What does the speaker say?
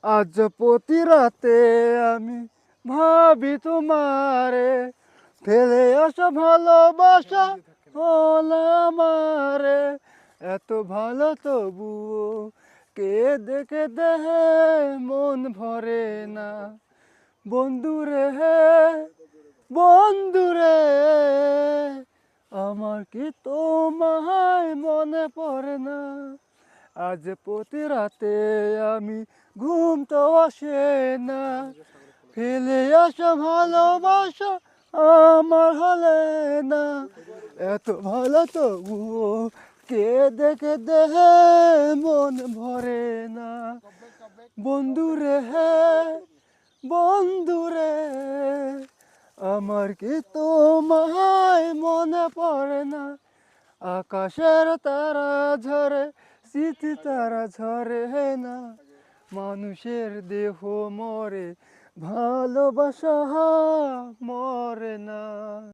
আজ প্রতি রাতে আমি ভাবি তোমারে, ফেলে আসা ভালোবাসা হলো আমারে, এত ভালো তবুও কেঁদে কেঁদে মন ভরে না। বন্ধুরে হে বন্ধুরে, আমার কি তোমায় মনে পড়ে না? আজ প্রতি রাতে আমি ঘুম তো আসে না, ফেলে আসা ভালোবাসা আমার হলে না, এত ভালো তবুও কেঁদে কেঁদে মন ভরে না। বন্ধুরে হে বন্ধুরে, আমার কি তোমায় মনে পড়ে না? আকাশের তারা ঝরে, স্মৃতি তারা ঝরে না, মানুষের দেহ মরে, ভালোবাসা মরে না।